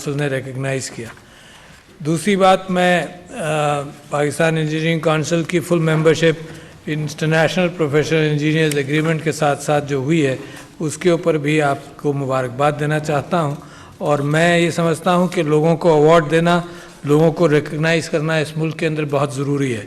ने रिकग्नाइज़ किया। दूसरी बात, मैं पाकिस्तान इंजीनियरिंग काउंसिल की full membership international professional engineers agreement के साथ साथ जो हुई है उसके ऊपर भी आपको मुबारकबाद देना चाहता हूं। और मैं ये समझता हूं कि लोगों को अवार्ड देना, लोगों को रिकग्नाइज़ करना इस मुल्क के अंदर बहुत ज़रूरी है।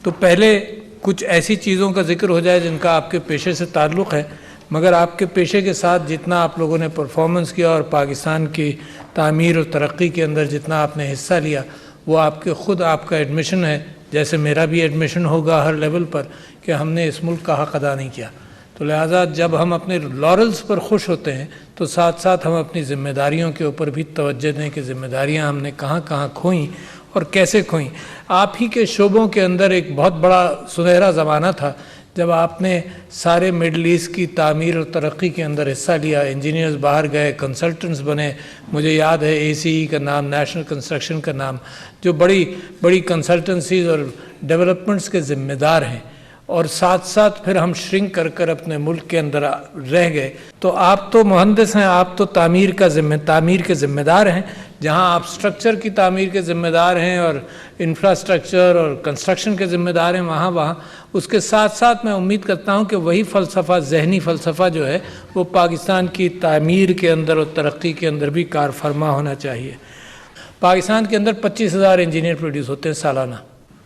तो पहले कुछ ऐसी चीज़ों का जिक्र हो जाए जिनका आपके पेशे से ताल्लुक़ है, मगर आपके पेशे के साथ जितना आप लोगों ने परफॉर्मेंस किया और पाकिस्तान की तामीर और तरक्की के अंदर जितना आपने हिस्सा लिया, वो आपके ख़ुद आपका एडमिशन है, जैसे मेरा भी एडमिशन होगा हर लेवल पर कि हमने इस मुल्क का हक़ अदा नहीं किया। तो लिहाजा जब हम अपने लॉरल्स पर खुश होते हैं तो साथ साथ हम अपनी ज़िम्मेदारियों के ऊपर भी तवज्जो दें कि ज़िम्मेदारियाँ हमने कहाँ कहाँ खोईं और कैसे खोईं। आप ही के शोबों के अंदर एक बहुत बड़ा सुनहरा ज़माना था जब आपने सारे मिडल ईस्ट की तामीर और तरक्की के अंदर हिस्सा लिया। इंजीनियर्स बाहर गए, कंसल्टेंट्स बने। मुझे याद है ACE का नाम, नेशनल कंस्ट्रक्शन का नाम, जो बड़ी बड़ी कंसल्टेंसीज और डेवलपमेंट्स के ज़िम्मेदार हैं। और साथ साथ फिर हम श्रिंक कर कर अपने मुल्क के अंदर रह गए। तो आप तो मुहंदिस हैं, आप तो तामीर के ज़िम्मेदार हैं। जहां आप स्ट्रक्चर की तामीर के ज़िम्मेदार हैं और इंफ्रास्ट्रक्चर और कंस्ट्रक्शन के ज़िम्मेदार हैं, वहाँ उसके साथ साथ मैं उम्मीद करता हूँ कि वही फ़लसफ़ा, जहनी फ़लसफ़ा जो है वो पाकिस्तान की तामीर के अंदर और तरक्की के अंदर भी कार फरमा होना चाहिए। पाकिस्तान के अंदर 25,000 इंजीनियर प्रोड्यूस होते हैं सालाना।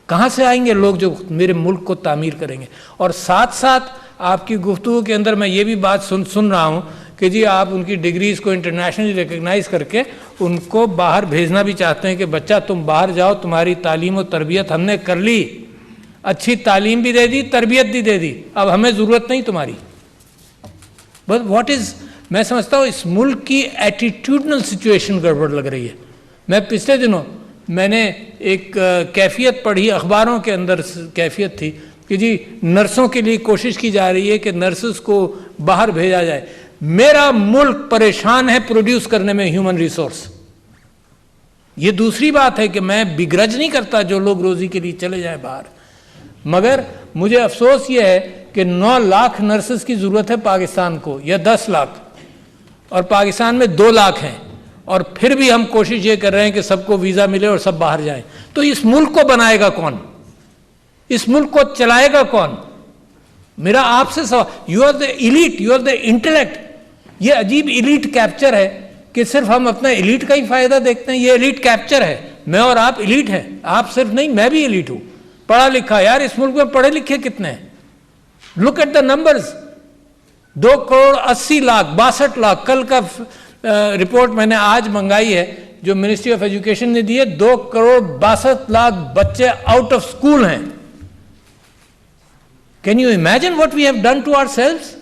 कहाँ से आएंगे लोग जो मेरे मुल्क को तामीर करेंगे? और साथ साथ आपकी गुफ्तगू के अंदर मैं ये भी बात सुन रहा हूँ कि जी आप उनकी डिग्रीज़ को इंटरनेशनली रिकग्नाइज़ करके उनको बाहर भेजना भी चाहते हैं कि बच्चा तुम बाहर जाओ, तुम्हारी तालीम और तरबियत हमने कर ली, अच्छी तालीम भी दे दी, तरबियत भी दे दी, अब हमें ज़रूरत नहीं तुम्हारी। बट व्हाट इज़, मैं समझता हूँ इस मुल्क की एटीट्यूडनल सिचुएशन गड़बड़ लग रही है। मैं पिछले दिनों मैंने एक कैफियत पढ़ी, अखबारों के अंदर कैफियत थी कि जी नर्सों के लिए कोशिश की जा रही है कि नर्सेस को बाहर भेजा जाए। मेरा मुल्क परेशान है प्रोड्यूस करने में ह्यूमन रिसोर्स। ये दूसरी बात है कि मैं बिग्रज नहीं करता जो लोग रोजी के लिए चले जाए बाहर, मगर मुझे अफसोस ये है कि 9 लाख नर्सेस की ज़रूरत है पाकिस्तान को, या 10 लाख, और पाकिस्तान में 2 लाख हैं, और फिर भी हम कोशिश ये कर रहे हैं कि सबको वीज़ा मिले और सब बाहर जाएं। तो इस मुल्क को बनाएगा कौन? इस मुल्क को चलाएगा कौन? मेरा आपसे सवाल, you are the elite, you are the intellect. ये अजीब इलीट कैप्चर है कि सिर्फ हम अपना इलीट का ही फायदा देखते हैं। ये इलीट कैप्चर है। मैं और आप इलीट हैं, आप सिर्फ नहीं, मैं भी इलीट हूं, पढ़ा लिखा। यार इस मुल्क में पढ़े लिखे कितने हैं? Look at the numbers. 2 crore 80 lakh, 62 lakh. कल का रिपोर्ट मैंने आज मंगाई है जो मिनिस्ट्री ऑफ एजुकेशन ने दी है। 2 करोड़ 62 लाख बच्चे आउट ऑफ स्कूल हैं। Can you imagine what we have done to ourselves?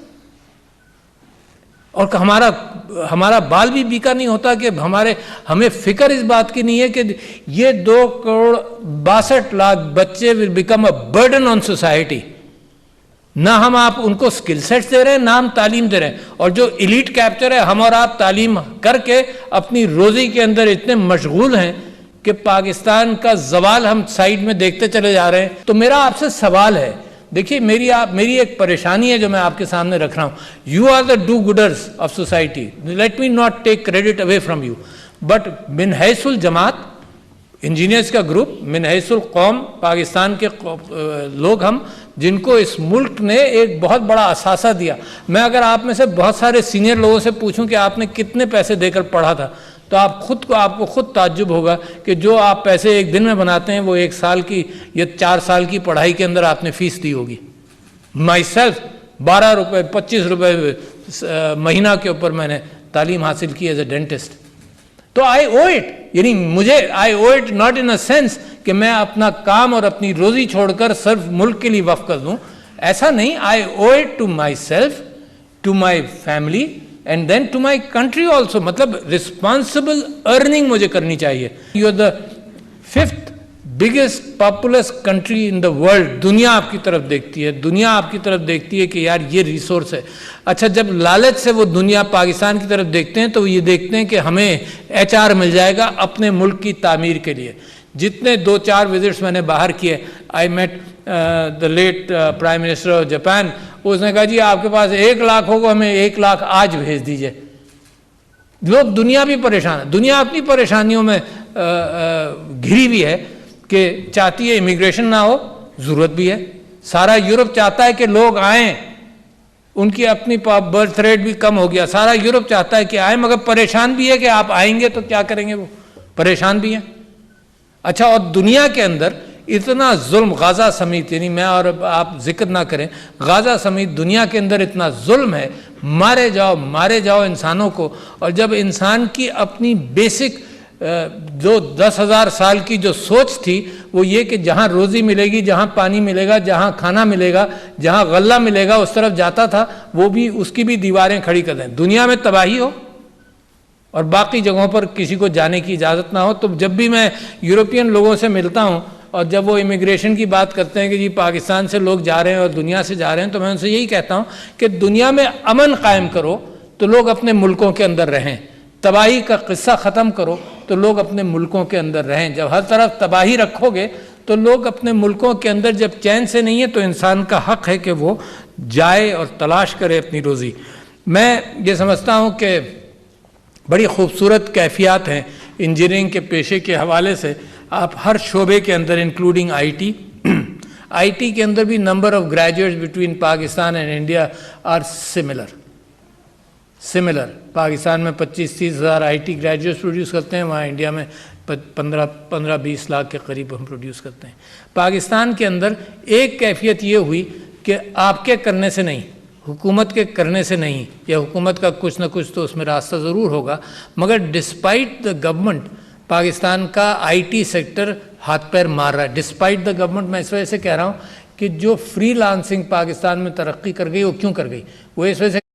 और हमारा बाल भी बीका नहीं होता कि हमें फिक्र इस बात की नहीं है कि ये 2 करोड़ 62 लाख बच्चे will become a burden on society. ना हम आप उनको स्किल सेट्स दे रहे हैं, ना हम तालीम दे रहे हैं। और जो इलीट कैप्चर है, हम और आप तालीम करके अपनी रोजी के अंदर इतने मशगूल हैं कि पाकिस्तान का जवाल हम साइड में देखते चले जा रहे हैं। तो मेरा आपसे सवाल है, देखिए मेरी एक परेशानी है जो मैं आपके सामने रख रहा हूं। You are the do gooders of society, let me not take credit away from you, but मिन हैसुल जमात, इंजीनियर्स का ग्रुप, मिन हैसुल कौम, पाकिस्तान के लोग हम, जिनको इस मुल्क ने एक बहुत बड़ा असासा दिया। मैं अगर आप में से बहुत सारे सीनियर लोगों से पूछूं कि आपने कितने पैसे देकर पढ़ा था, तो आपको खुद ताज्जुब होगा कि जो आप पैसे एक दिन में बनाते हैं वो 1 साल की या 4 साल की पढ़ाई के अंदर आपने फीस दी होगी। माई सेल्फ 12 रुपये 25 रुपये महीना के ऊपर मैंने तालीम हासिल की एज ए डेंटिस्ट। तो आई ओ इट, यानी मुझे I owe it not in a sense कि मैं अपना काम और अपनी रोजी छोड़कर सिर्फ मुल्क के लिए वक्फ कर दूं, ऐसा नहीं। I owe it to myself, to my family and then to my country also. मतलब रिस्पॉन्सिबल अर्निंग मुझे करनी चाहिए। You are the 5th biggest populous country in the world. दुनिया आपकी तरफ देखती है, दुनिया आपकी तरफ देखती है कि यार ये रिसोर्स है। अच्छा, जब लालच से वो दुनिया पाकिस्तान की तरफ देखते हैं तो ये देखते हैं कि हमें HR मिल जाएगा अपने मुल्क की तामीर के लिए। जितने 2-4 विजिट्स मैंने बाहर किए, I met the late prime minister of Japan. उसने कहा जी आपके पास 1 लाख होगा, हमें 1 लाख आज भेज दीजिए। लोग, दुनिया भी परेशान है, दुनिया अपनी परेशानियों में घिरी हुई है कि चाहती है इमिग्रेशन ना हो, ज़रूरत भी है। सारा यूरोप चाहता है कि लोग आएँ, उनकी अपनी बर्थ रेट भी कम हो गया, सारा यूरोप चाहता है कि आए, मगर परेशान भी है कि आप आएंगे तो क्या करेंगे, वो परेशान भी हैं। अच्छा, और दुनिया के अंदर इतना जुल्म, गाज़ा समेत, यानी मैं और आप जिक्र ना करें, गाज़ा समेत दुनिया के अंदर इतना जुल्म है, मारे जाओ इंसानों को। और जब इंसान की अपनी बेसिक जो 10,000 साल की जो सोच थी वो ये कि जहाँ रोज़ी मिलेगी, जहाँ पानी मिलेगा, जहाँ खाना मिलेगा, जहाँ गल्ला मिलेगा, उस तरफ जाता था, वो भी, उसकी भी दीवारें खड़ी कर दें। दुनिया में तबाही हो और बाकी जगहों पर किसी को जाने की इजाज़त ना हो। तो जब भी मैं यूरोपियन लोगों से मिलता हूँ और जब वो इमिग्रेशन की बात करते हैं कि जी पाकिस्तान से लोग जा रहे हैं और दुनिया से जा रहे हैं, तो मैं उनसे यही कहता हूँ कि दुनिया में अमन कायम करो तो लोग अपने मुल्कों के अंदर रहें, तबाही का किस्सा ख़त्म करो तो लोग अपने मुल्कों के अंदर रहें। जब हर तरफ तबाही रखोगे तो लोग अपने मुल्कों के अंदर जब चैन से नहीं है, तो इंसान का हक़ है कि वो जाए और तलाश करे अपनी रोज़ी। मैं ये समझता हूँ कि बड़ी खूबसूरत कैफियत हैं इंजीनियरिंग के पेशे के हवाले से। आप हर शोबे के अंदर, इंक्लूडिंग IT के अंदर भी number of graduates between Pakistan and India are similar. Pakistan में 25-30 हज़ार IT ग्रेजुएट्स प्रोड्यूस करते हैं, वहाँ इंडिया में 15-20 लाख के करीब हम प्रोड्यूस करते हैं। पाकिस्तान के अंदर एक कैफियत ये हुई कि आपके करने से नहीं, हुकूमत के करने से नहीं, या हुकूमत का कुछ ना कुछ तो उसमें रास्ता ज़रूर होगा, मगर डिस्पाइट द गवर्नमेंट पाकिस्तान का IT सेक्टर हाथ पैर मार रहा है। डिस्पाइट द गवर्नमेंट मैं इस वजह से कह रहा हूँ कि जो फ्रीलांसिंग पाकिस्तान में तरक्की कर गई, वो क्यों कर गई, वो इस वजह से